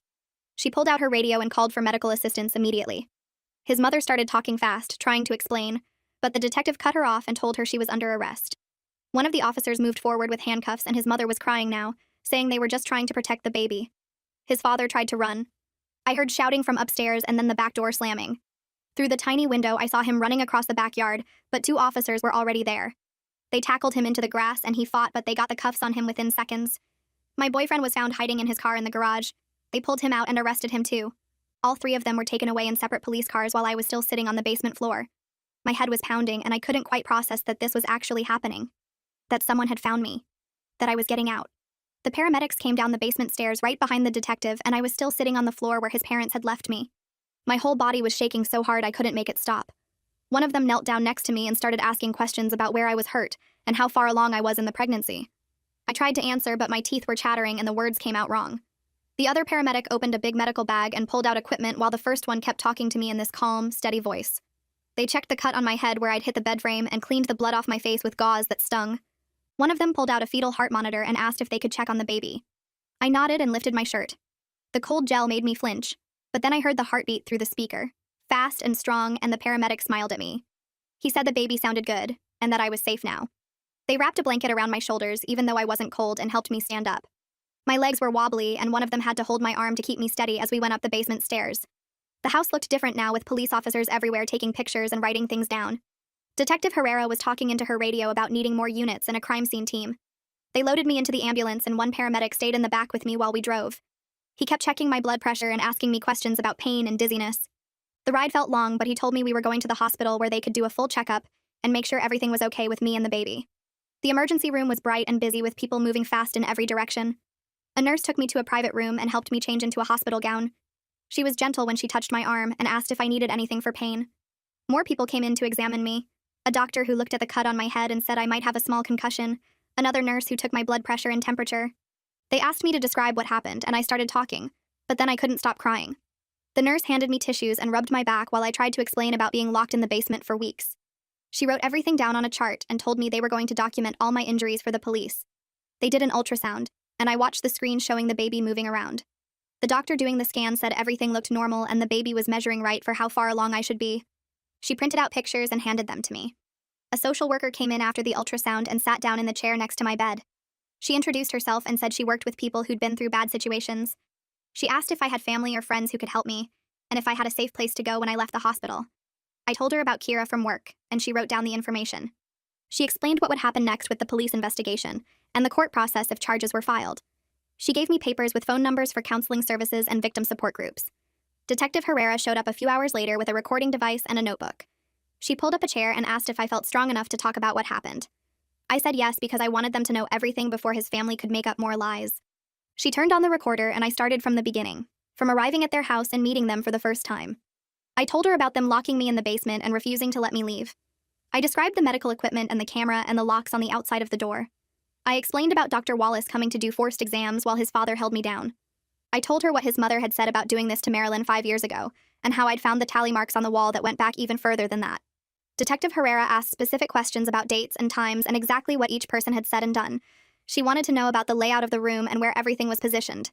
She pulled out her radio and called for medical assistance immediately. His mother started talking fast, trying to explain, but the detective cut her off and told her she was under arrest. One of the officers moved forward with handcuffs and his mother was crying now, saying they were just trying to protect the baby. His father tried to run. I heard shouting from upstairs and then the back door slamming. Through the tiny window, I saw him running across the backyard, but 2 officers were already there. They tackled him into the grass and he fought, but they got the cuffs on him within seconds. My boyfriend was found hiding in his car in the garage. They pulled him out and arrested him too. All 3 of them were taken away in separate police cars while I was still sitting on the basement floor. My head was pounding and I couldn't quite process that this was actually happening. That someone had found me. That I was getting out. The paramedics came down the basement stairs right behind the detective and I was still sitting on the floor where his parents had left me. My whole body was shaking so hard I couldn't make it stop. One of them knelt down next to me and started asking questions about where I was hurt and how far along I was in the pregnancy. I tried to answer, but my teeth were chattering and the words came out wrong. The other paramedic opened a big medical bag and pulled out equipment while the first one kept talking to me in this calm, steady voice. They checked the cut on my head where I'd hit the bed frame and cleaned the blood off my face with gauze that stung. One of them pulled out a fetal heart monitor and asked if they could check on the baby. I nodded and lifted my shirt. The cold gel made me flinch, but then I heard the heartbeat through the speaker, fast and strong, and the paramedic smiled at me. He said the baby sounded good, and that I was safe now. They wrapped a blanket around my shoulders, even though I wasn't cold, and helped me stand up. My legs were wobbly, and one of them had to hold my arm to keep me steady as we went up the basement stairs. The house looked different now, with police officers everywhere taking pictures and writing things down. Detective Herrera was talking into her radio about needing more units and a crime scene team. They loaded me into the ambulance and one paramedic stayed in the back with me while we drove. He kept checking my blood pressure and asking me questions about pain and dizziness. The ride felt long, but he told me we were going to the hospital where they could do a full checkup and make sure everything was okay with me and the baby. The emergency room was bright and busy with people moving fast in every direction. A nurse took me to a private room and helped me change into a hospital gown. She was gentle when she touched my arm and asked if I needed anything for pain. More people came in to examine me. A doctor who looked at the cut on my head and said I might have a small concussion. Another nurse who took my blood pressure and temperature. They asked me to describe what happened, and I started talking, but then I couldn't stop crying. The nurse handed me tissues and rubbed my back while I tried to explain about being locked in the basement for weeks. She wrote everything down on a chart and told me they were going to document all my injuries for the police. They did an ultrasound, and I watched the screen showing the baby moving around. The doctor doing the scan said everything looked normal and the baby was measuring right for how far along I should be. She printed out pictures and handed them to me. A social worker came in after the ultrasound and sat down in the chair next to my bed. She introduced herself and said she worked with people who'd been through bad situations. She asked if I had family or friends who could help me, and if I had a safe place to go when I left the hospital. I told her about Kira from work, and she wrote down the information. She explained what would happen next with the police investigation, and the court process if charges were filed. She gave me papers with phone numbers for counseling services and victim support groups. Detective Herrera showed up a few hours later with a recording device and a notebook. She pulled up a chair and asked if I felt strong enough to talk about what happened. I said yes because I wanted them to know everything before his family could make up more lies. She turned on the recorder and I started from the beginning, from arriving at their house and meeting them for the first time. I told her about them locking me in the basement and refusing to let me leave. I described the medical equipment and the camera and the locks on the outside of the door. I explained about Dr. Wallace coming to do forced exams while his father held me down. I told her what his mother had said about doing this to Marilyn 5 years ago, and how I'd found the tally marks on the wall that went back even further than that. Detective Herrera asked specific questions about dates and times and exactly what each person had said and done. She wanted to know about the layout of the room and where everything was positioned.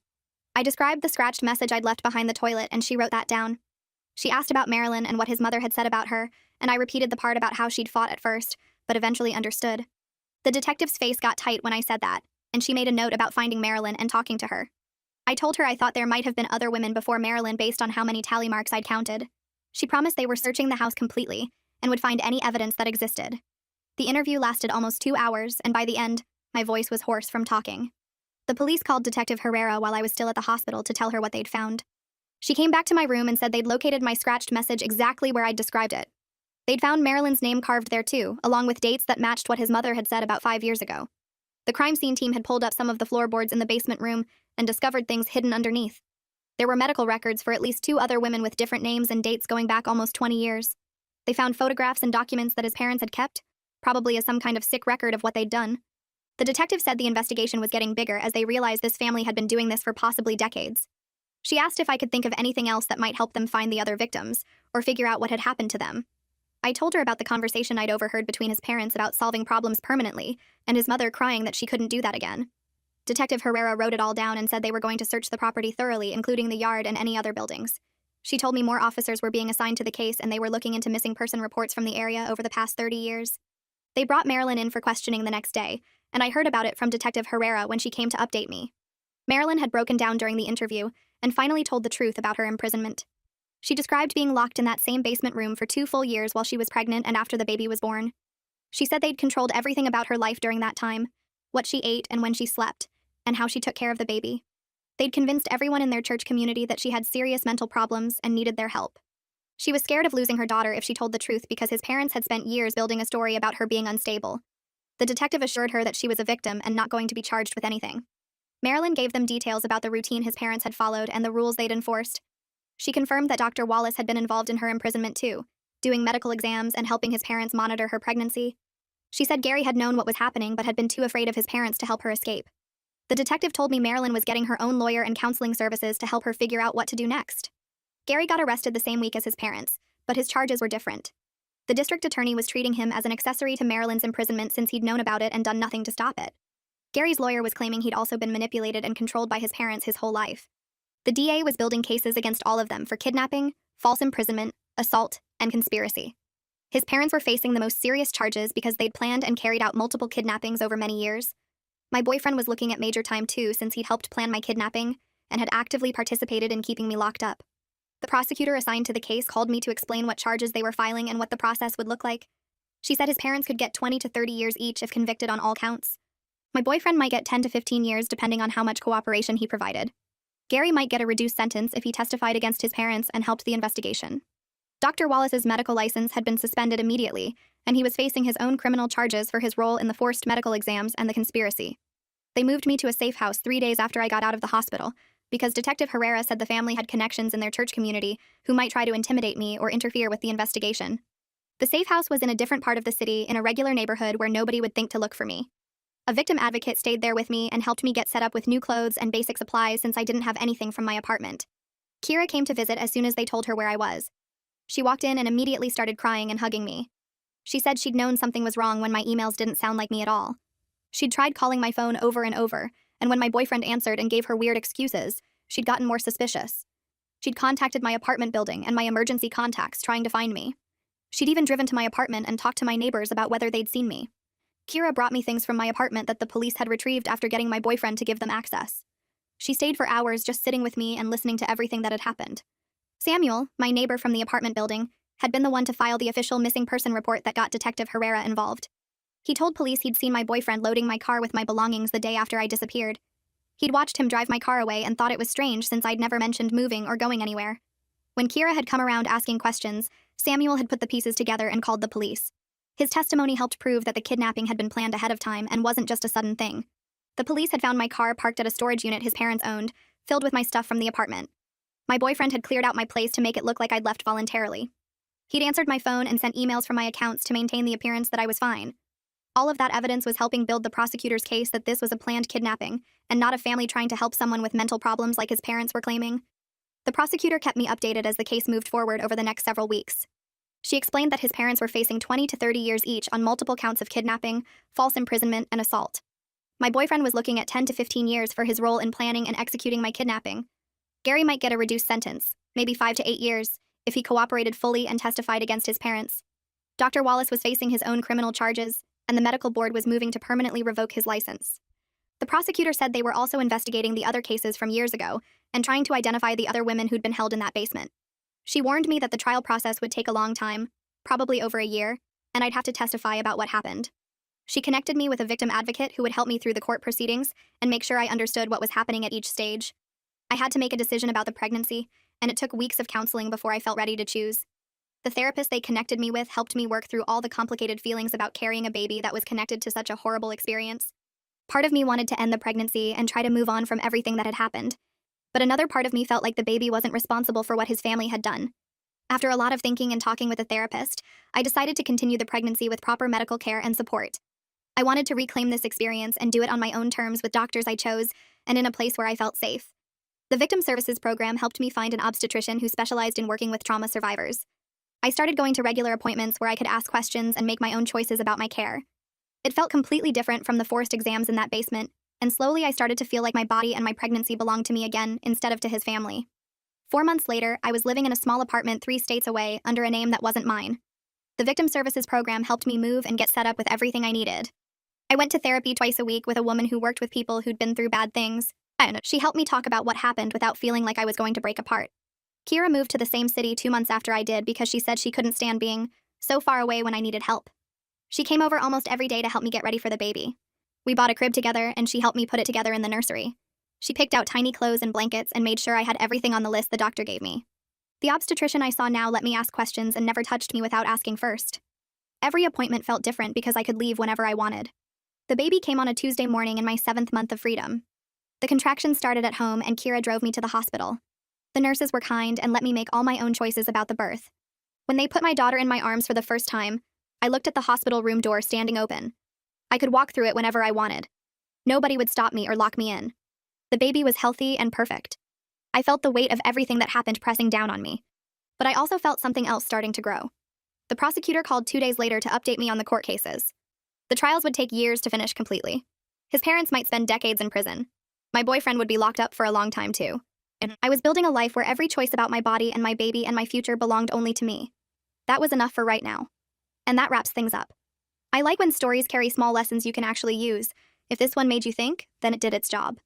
I described the scratched message I'd left behind the toilet, and she wrote that down. She asked about Marilyn and what his mother had said about her, and I repeated the part about how she'd fought at first, but eventually understood. The detective's face got tight when I said that, and she made a note about finding Marilyn and talking to her. I told her I thought there might have been other women before Marilyn based on how many tally marks I'd counted. She promised they were searching the house completely and would find any evidence that existed. The interview lasted almost 2 hours, and by the end, my voice was hoarse from talking. The police called Detective Herrera while I was still at the hospital to tell her what they'd found. She came back to my room and said they'd located my scratched message exactly where I'd described it. They'd found Marilyn's name carved there too, along with dates that matched what his mother had said about 5 years ago. The crime scene team had pulled up some of the floorboards in the basement room and discovered things hidden underneath. There were medical records for at least 2 other women with different names and dates going back almost 20 years. They found photographs and documents that his parents had kept, probably as some kind of sick record of what they'd done. The detective said the investigation was getting bigger as they realized this family had been doing this for possibly decades. She asked if I could think of anything else that might help them find the other victims, or figure out what had happened to them. I told her about the conversation I'd overheard between his parents about solving problems permanently, and his mother crying that she couldn't do that again. Detective Herrera wrote it all down and said they were going to search the property thoroughly, including the yard and any other buildings. She told me more officers were being assigned to the case and they were looking into missing person reports from the area over the past 30 years. They brought Marilyn in for questioning the next day, and I heard about it from Detective Herrera when she came to update me. Marilyn had broken down during the interview and finally told the truth about her imprisonment. She described being locked in that same basement room for 2 full years while she was pregnant and after the baby was born. She said they'd controlled everything about her life during that time, what she ate and when she slept, and how she took care of the baby. They'd convinced everyone in their church community that she had serious mental problems and needed their help. She was scared of losing her daughter if she told the truth because his parents had spent years building a story about her being unstable. The detective assured her that she was a victim and not going to be charged with anything. Marilyn gave them details about the routine his parents had followed and the rules they'd enforced. She confirmed that Dr. Wallace had been involved in her imprisonment too, doing medical exams and helping his parents monitor her pregnancy. She said Gary had known what was happening but had been too afraid of his parents to help her escape. The detective told me Marilyn was getting her own lawyer and counseling services to help her figure out what to do next. Gary got arrested the same week as his parents, but his charges were different. The district attorney was treating him as an accessory to Marilyn's imprisonment since he'd known about it and done nothing to stop it. Gary's lawyer was claiming he'd also been manipulated and controlled by his parents his whole life. The DA was building cases against all of them for kidnapping, false imprisonment, assault, and conspiracy. His parents were facing the most serious charges because they'd planned and carried out multiple kidnappings over many years. My boyfriend was looking at major time too since he'd helped plan my kidnapping and had actively participated in keeping me locked up. The prosecutor assigned to the case called me to explain what charges they were filing and what the process would look like. She said his parents could get 20 to 30 years each if convicted on all counts. My boyfriend might get 10 to 15 years depending on how much cooperation he provided. Gary might get a reduced sentence if he testified against his parents and helped the investigation. Dr. Wallace's medical license had been suspended immediately, and he was facing his own criminal charges for his role in the forced medical exams and the conspiracy. They moved me to a safe house 3 days after I got out of the hospital, because Detective Herrera said the family had connections in their church community who might try to intimidate me or interfere with the investigation. The safe house was in a different part of the city in a regular neighborhood where nobody would think to look for me. A victim advocate stayed there with me and helped me get set up with new clothes and basic supplies since I didn't have anything from my apartment. Kira came to visit as soon as they told her where I was. She walked in and immediately started crying and hugging me. She said she'd known something was wrong when my emails didn't sound like me at all. She'd tried calling my phone over and over, and when my boyfriend answered and gave her weird excuses, she'd gotten more suspicious. She'd contacted my apartment building and my emergency contacts trying to find me. She'd even driven to my apartment and talked to my neighbors about whether they'd seen me. Kira brought me things from my apartment that the police had retrieved after getting my boyfriend to give them access. She stayed for hours just sitting with me and listening to everything that had happened. Samuel, my neighbor from the apartment building, had been the one to file the official missing person report that got Detective Herrera involved. He told police he'd seen my boyfriend loading my car with my belongings the day after I disappeared. He'd watched him drive my car away and thought it was strange since I'd never mentioned moving or going anywhere. When Kira had come around asking questions, Samuel had put the pieces together and called the police. His testimony helped prove that the kidnapping had been planned ahead of time and wasn't just a sudden thing. The police had found my car parked at a storage unit his parents owned, filled with my stuff from the apartment. My boyfriend had cleared out my place to make it look like I'd left voluntarily. He'd answered my phone and sent emails from my accounts to maintain the appearance that I was fine. All of that evidence was helping build the prosecutor's case that this was a planned kidnapping, and not a family trying to help someone with mental problems like his parents were claiming. The prosecutor kept me updated as the case moved forward over the next several weeks. She explained that his parents were facing 20 to 30 years each on multiple counts of kidnapping, false imprisonment, and assault. My boyfriend was looking at 10 to 15 years for his role in planning and executing my kidnapping. Gary might get a reduced sentence, maybe 5 to 8 years, if he cooperated fully and testified against his parents. Dr. Wallace was facing his own criminal charges, and the medical board was moving to permanently revoke his license. The prosecutor said they were also investigating the other cases from years ago and trying to identify the other women who'd been held in that basement. She warned me that the trial process would take a long time, probably over a year, and I'd have to testify about what happened. She connected me with a victim advocate who would help me through the court proceedings and make sure I understood what was happening at each stage. I had to make a decision about the pregnancy, and it took weeks of counseling before I felt ready to choose. The therapist they connected me with helped me work through all the complicated feelings about carrying a baby that was connected to such a horrible experience. Part of me wanted to end the pregnancy and try to move on from everything that had happened. But another part of me felt like the baby wasn't responsible for what his family had done. After a lot of thinking and talking with a therapist, I decided to continue the pregnancy with proper medical care and support. I wanted to reclaim this experience and do it on my own terms with doctors I chose and in a place where I felt safe. The Victim Services Program helped me find an obstetrician who specialized in working with trauma survivors. I started going to regular appointments where I could ask questions and make my own choices about my care. It felt completely different from the forced exams in that basement, and slowly I started to feel like my body and my pregnancy belonged to me again instead of to his family. 4 months later, I was living in a small apartment 3 states away under a name that wasn't mine. The Victim Services Program helped me move and get set up with everything I needed. I went to therapy twice a week with a woman who worked with people who'd been through bad things, and she helped me talk about what happened without feeling like I was going to break apart. Kira moved to the same city 2 months after I did because she said she couldn't stand being so far away when I needed help. She came over almost every day to help me get ready for the baby. We bought a crib together, and she helped me put it together in the nursery. She picked out tiny clothes and blankets and made sure I had everything on the list the doctor gave me. The obstetrician I saw now let me ask questions and never touched me without asking first. Every appointment felt different because I could leave whenever I wanted. The baby came on a Tuesday morning in my 7th month of freedom. The contractions started at home, and Kira drove me to the hospital. The nurses were kind and let me make all my own choices about the birth. When they put my daughter in my arms for the first time, I looked at the hospital room door standing open. I could walk through it whenever I wanted. Nobody would stop me or lock me in. The baby was healthy and perfect. I felt the weight of everything that happened pressing down on me. But I also felt something else starting to grow. The prosecutor called 2 days later to update me on the court cases. The trials would take years to finish completely. His parents might spend decades in prison. My boyfriend would be locked up for a long time too. And I was building a life where every choice about my body and my baby and my future belonged only to me. That was enough for right now. And that wraps things up. I like when stories carry small lessons you can actually use. If this one made you think, then it did its job.